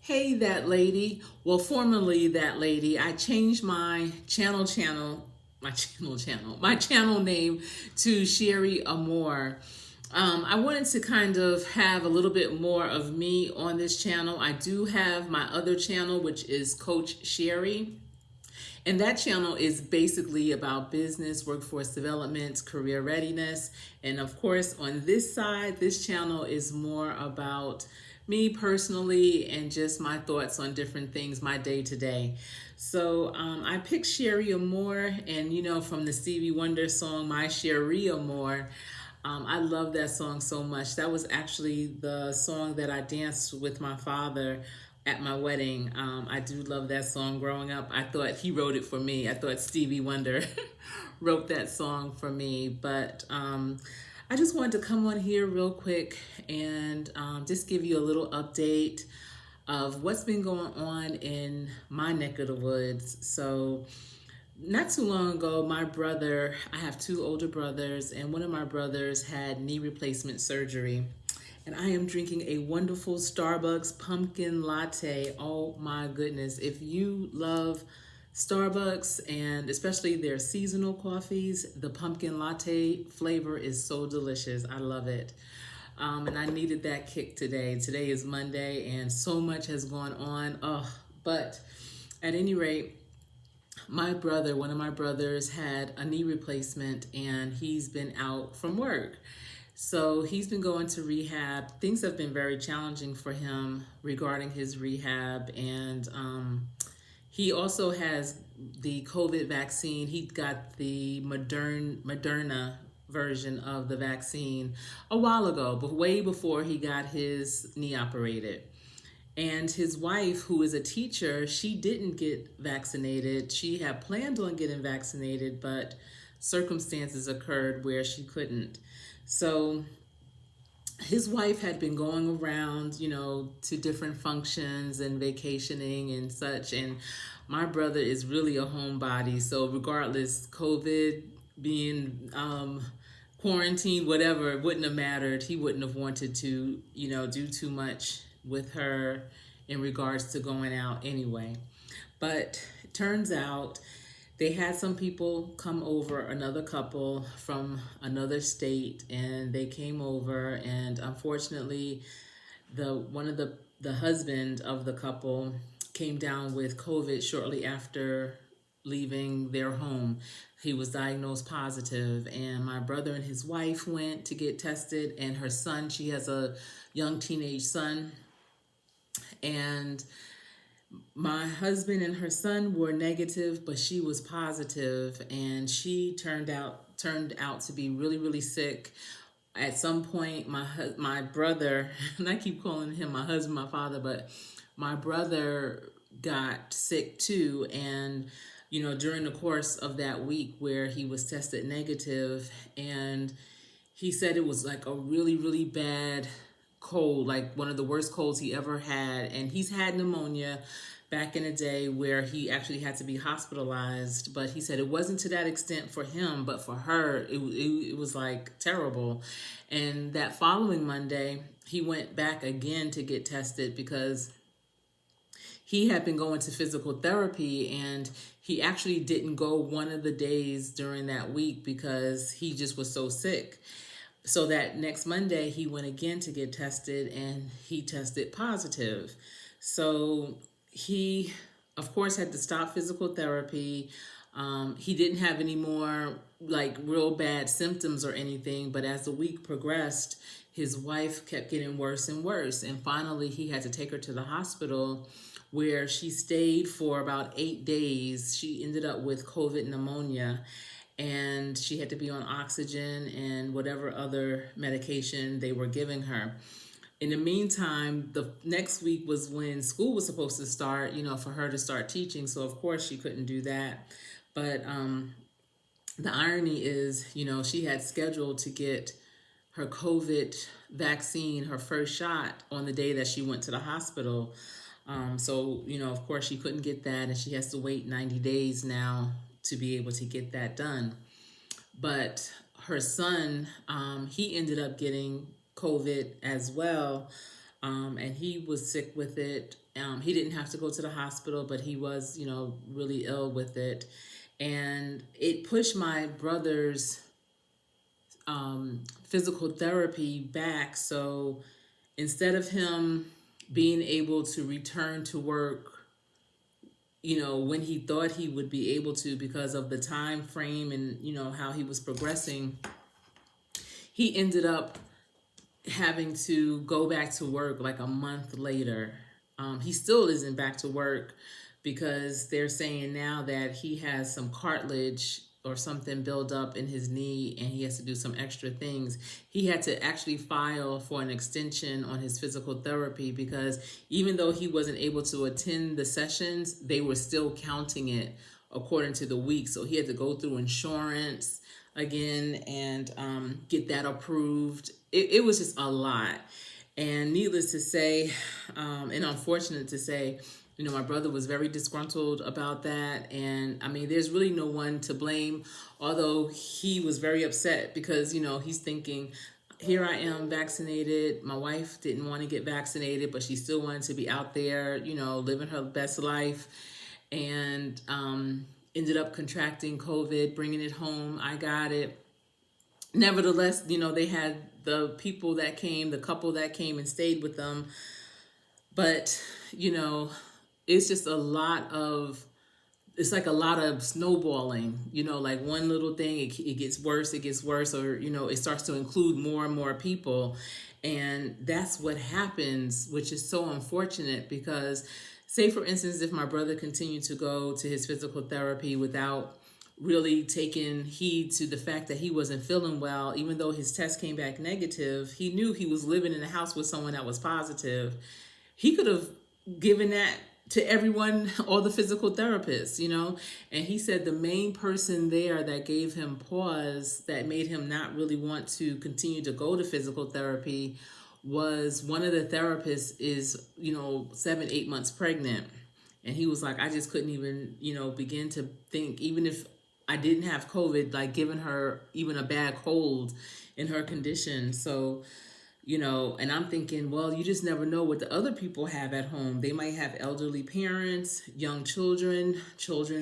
Hey, that lady. Well, formerly that lady. I changed my channel name to Sherry Amore. I wanted to kind of have a little bit more of me on this channel. I do have my other channel, which is Coach Sherry. And that channel is basically about business, workforce development, career readiness. And of course, on this side, this channel is more about me personally and just my thoughts on different things, my day to day. So I picked Sherry Amore, and from the Stevie Wonder song, My Sherry Amore. I love that song so much. That was actually the song that I danced with my father at my wedding. I do love that song. Growing up, I thought he wrote it for me. I thought Stevie Wonder wrote that song for me. But I just wanted to come on here real quick and just give you a little update of what's been going on in my neck of the woods. So, not too long ago, I have two older brothers, and one of my brothers had knee replacement surgery. And I am drinking a wonderful Starbucks pumpkin latte. Oh my goodness. If you love Starbucks and especially their seasonal coffees, the pumpkin latte flavor is so delicious. I love it. And I needed that kick today. Today is Monday and so much has gone on. Oh, but at any rate, one of my brothers had a knee replacement and he's been out from work. So he's been going to rehab. Things have been very challenging for him regarding his rehab. And he also has the COVID vaccine. He got the Moderna version of the vaccine a while ago, but way before he got his knee operated. And his wife, who is a teacher, she didn't get vaccinated. She had planned on getting vaccinated, but circumstances occurred where she couldn't. So his wife had been going around, to different functions and vacationing and such. And my brother is really a homebody. So regardless, COVID being quarantined, whatever, it wouldn't have mattered. He wouldn't have wanted to, do too much with her in regards to going out anyway. But it turns out they had some people come over, another couple from another state, and they came over, and unfortunately the husband of the couple came down with COVID shortly after leaving their home. He was diagnosed positive, and my brother and his wife went to get tested, and her son, she has a young teenage son, and my husband and her son were negative, but she was positive, and she turned out to be really, really sick. At some point, my brother, and I keep calling him my husband, my father, but my brother got sick too. And during the course of that week where he was tested negative, and he said it was like a really, really bad cold, like one of the worst colds he ever had. And he's had pneumonia back in the day where he actually had to be hospitalized. But he said it wasn't to that extent for him, but for her, it was like terrible. And that following Monday, he went back again to get tested because he had been going to physical therapy, and he actually didn't go one of the days during that week because he just was so sick. So that next Monday, he went again to get tested, and he tested positive. So he, of course, had to stop physical therapy. He didn't have any more like real bad symptoms or anything, but as the week progressed, his wife kept getting worse and worse. And finally, he had to take her to the hospital where she stayed for about 8 days. She ended up with COVID pneumonia, and she had to be on oxygen and whatever other medication they were giving her. In the meantime, the next week was when school was supposed to start, for her to start teaching. So, of course, she couldn't do that. But the irony is, she had scheduled to get her COVID vaccine, her first shot, on the day that she went to the hospital. So, of course, she couldn't get that, and she has to wait 90 days now to be able to get that done. But her son, he ended up getting COVID as well, and he was sick with it. He didn't have to go to the hospital, but he was, really ill with it. And it pushed my brother's physical therapy back. So instead of him being able to return to work, when he thought he would be able to because of the time frame and, how he was progressing, he ended up having to go back to work like a month later. He still isn't back to work because they're saying now that he has some cartilage or something build up in his knee and he has to do some extra things. He had to actually file for an extension on his physical therapy because even though he wasn't able to attend the sessions, they were still counting it according to the week. So he had to go through insurance again and get that approved. It was just a lot. And needless to say, and unfortunate to say, my brother was very disgruntled about that. And I mean, there's really no one to blame, although he was very upset because, he's thinking, here I am vaccinated. My wife didn't want to get vaccinated, but she still wanted to be out there, living her best life. And ended up contracting COVID, bringing it home. I got it. Nevertheless, they had the people that came, the couple that came and stayed with them. But, it's just it's like a lot of snowballing, like one little thing, it gets worse, or, it starts to include more and more people. And that's what happens, which is so unfortunate because, say, for instance, if my brother continued to go to his physical therapy without really taking heed to the fact that he wasn't feeling well, even though his test came back negative, he knew he was living in a house with someone that was positive. He could have given that to everyone, all the physical therapists, and he said the main person there that gave him pause, that made him not really want to continue to go to physical therapy, was one of the therapists is, 7-8 months pregnant. And he was like, I just couldn't even, begin to think, even if I didn't have COVID, like giving her even a bad cold in her condition. So, and I'm thinking, well, you just never know what the other people have at home. They might have elderly parents, young children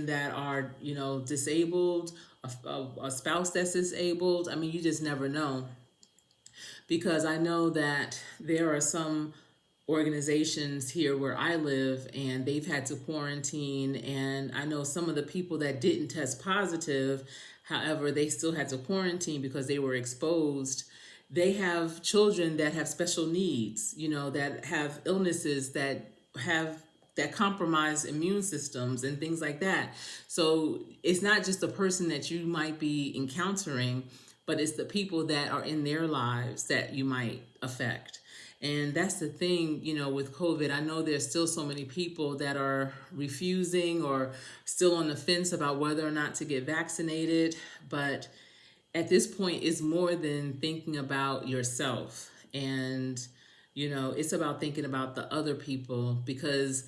that are, disabled, a spouse that's disabled. I mean, you just never know. Because I know that there are some organizations here where I live and they've had to quarantine, and I know some of the people that didn't test positive, however, they still had to quarantine because they were exposed. They have children that have special needs, that have illnesses that compromise immune systems and things like that. So it's not just the person that you might be encountering, but it's the people that are in their lives that you might affect. And that's the thing, with COVID. I know there's still so many people that are refusing or still on the fence about whether or not to get vaccinated. But at this point, it's more than thinking about yourself. And, it's about thinking about the other people, because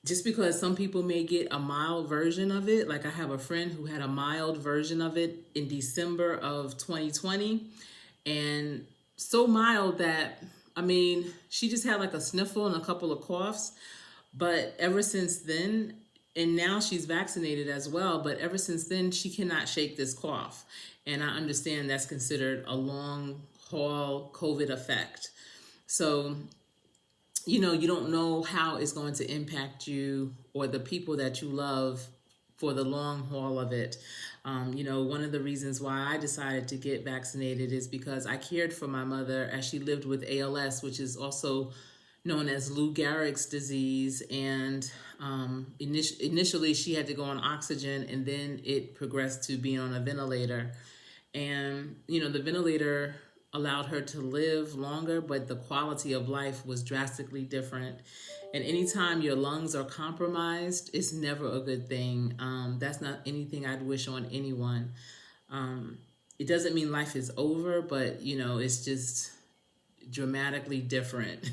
just because some people may get a mild version of it, like I have a friend who had a mild version of it in December of 2020, and so mild that, I mean, she just had like a sniffle and a couple of coughs. But ever since then, and now she's vaccinated as well, but ever since then, she cannot shake this cough. And I understand that's considered a long haul COVID effect. So, you don't know how it's going to impact you or the people that you love for the long haul of it. One of the reasons why I decided to get vaccinated is because I cared for my mother as she lived with ALS, which is also known as Lou Gehrig's disease. And initially she had to go on oxygen, and then it progressed to being on a ventilator. And, the ventilator allowed her to live longer, but the quality of life was drastically different. And anytime your lungs are compromised, it's never a good thing. That's not anything I'd wish on anyone. It doesn't mean life is over, but, it's just dramatically different.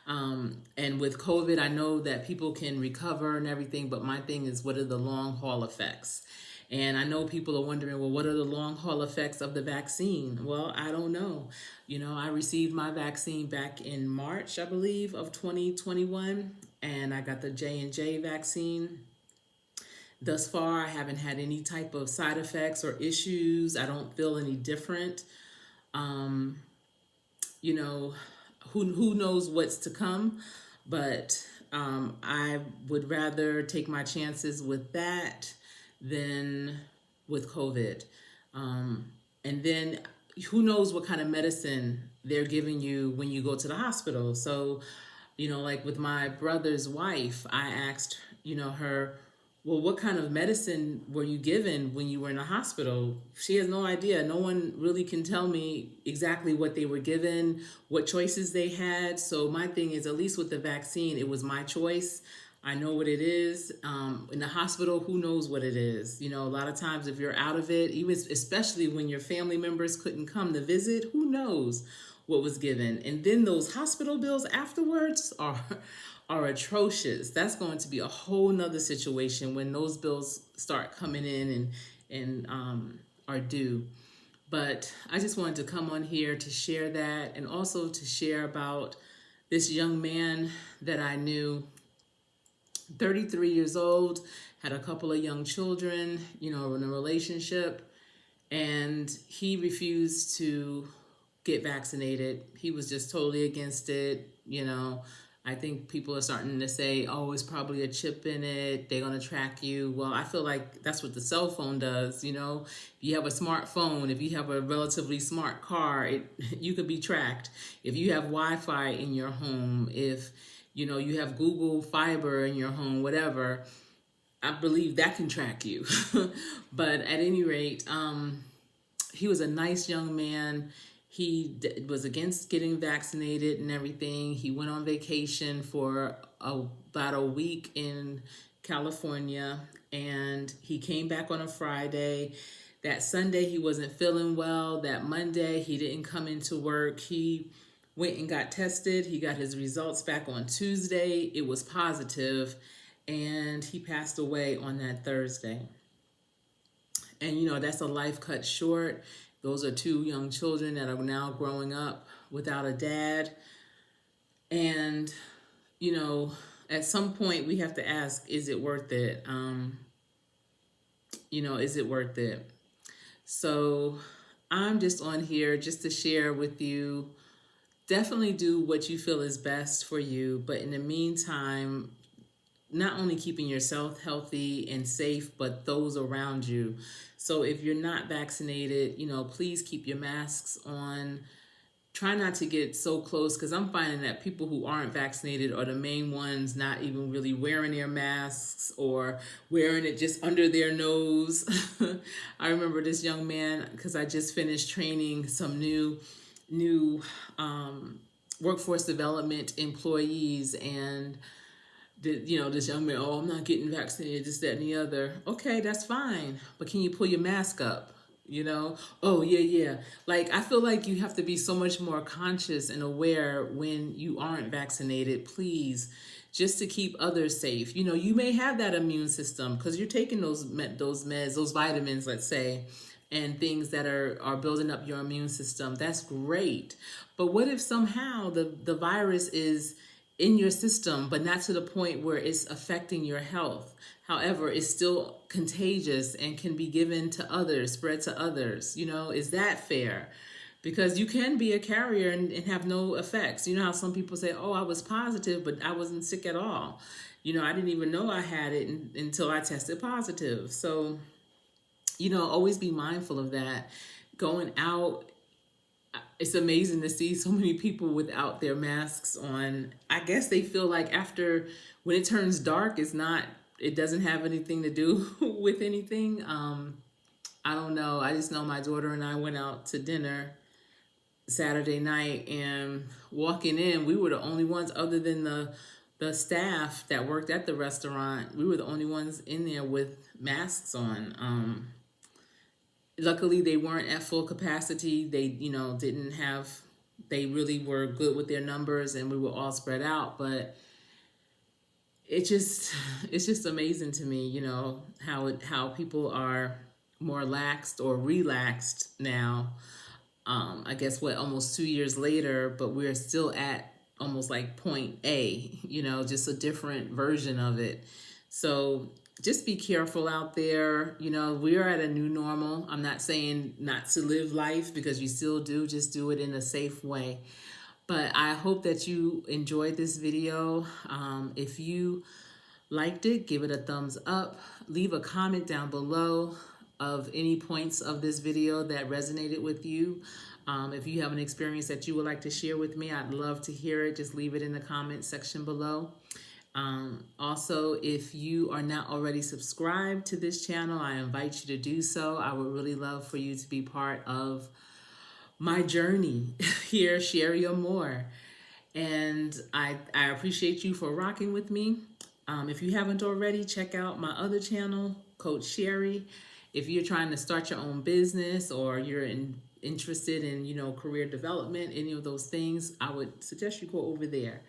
And with COVID, I know that people can recover and everything, but my thing is, what are the long haul effects? And I know people are wondering, well, what are the long haul effects of the vaccine? Well, I don't know. I received my vaccine back in March, I believe, of 2021. and I got the J&J vaccine. Thus far, I haven't had any type of side effects or issues. I don't feel any different. Um, you know, who knows what's to come, but I would rather take my chances with that than with COVID. Um, and then who knows what kind of medicine they're giving you when you go to the hospital. So, like with my brother's wife, I asked, her, well, what kind of medicine were you given when you were in the hospital? She has no idea. No one really can tell me exactly what they were given, what choices they had. So my thing is, at least with the vaccine, it was my choice. I know what it is. In the hospital, who knows what it is? A lot of times if you're out of it, even especially when your family members couldn't come to visit, who knows what was given? And then those hospital bills afterwards are atrocious. That's going to be a whole nother situation when those bills start coming in and are due. But I just wanted to come on here to share that, and also to share about this young man that I knew, 33 years old, had a couple of young children, in a relationship, and he refused to get vaccinated. He was just totally against it. I think people are starting to say, oh, it's probably a chip in it, they're going to track you. Well, I feel like that's what the cell phone does. If you have a smartphone, if you have a relatively smart car, you could be tracked. If you have Wi-Fi in your home, if you have Google Fiber in your home, whatever, I believe that can track you. But at any rate, he was a nice young man. He was against getting vaccinated and everything. He went on vacation for about a week in California, and he came back on a Friday. That Sunday, he wasn't feeling well. That Monday, he didn't come into work. He went and got tested. He got his results back on Tuesday. It was positive, and he passed away on that Thursday. And, that's a life cut short. Those are two young children that are now growing up without a dad. And, at some point we have to ask, is it worth it? Is it worth it? So I'm just on here just to share with you. Definitely do what you feel is best for you. But in the meantime, not only keeping yourself healthy and safe, but those around you. So if you're not vaccinated, please keep your masks on. Try not to get so close, because I'm finding that people who aren't vaccinated are the main ones not even really wearing their masks, or wearing it just under their nose. I remember this young man, because I just finished training some new workforce development employees, and this young man, oh, I'm not getting vaccinated, this, that, and the other. Okay, that's fine. But can you pull your mask up? Oh, yeah. Like, I feel like you have to be so much more conscious and aware when you aren't vaccinated, please, just to keep others safe. You may have that immune system because you're taking those meds, those vitamins, let's say, and things that are building up your immune system. That's great. But what if somehow the virus is in your system, but not to the point where it's affecting your health? However, it's still contagious and can be given to others, spread to others. Is that fair? Because you can be a carrier and have no effects. How some people say, oh, I was positive, but I wasn't sick at all. I didn't even know I had it until I tested positive. So, always be mindful of that. Going out, it's amazing to see so many people without their masks on. I guess they feel like when it turns dark, it doesn't have anything to do with anything. I don't know. I just know my daughter and I went out to dinner Saturday night, and walking in, we were the only ones, other than the staff that worked at the restaurant. We were the only ones in there with masks on. Luckily, they weren't at full capacity. They, they really were good with their numbers, and we were all spread out. But it's just amazing to me, how people are more laxed or relaxed now. I guess almost 2 years later, but we're still at almost like point A, you know, just a different version of it. So just be careful out there. You know, we are at a new normal. I'm not saying not to live life, because you still do, just do it in a safe way. But I hope that you enjoyed this video. If you liked it, give it a thumbs up. Leave a comment down below of any points of this video that resonated with you. If you have an experience that you would like to share with me, I'd love to hear it. Just leave it in the comment section below. Also, if you are not already subscribed to this channel, I invite you to do so. I would really love for you to be part of my journey here, Sherry Amore. And I appreciate you for rocking with me. If you haven't already, check out my other channel, Coach Sherry. If you're trying to start your own business, or you're interested in, you know, career development, any of those things, I would suggest you go over there.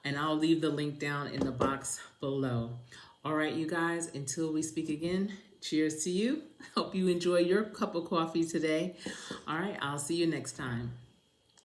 And I'll leave the link down in the box below. All right, you guys, until we speak again, cheers to you. Hope you enjoy your cup of coffee today. All right, I'll see you next time.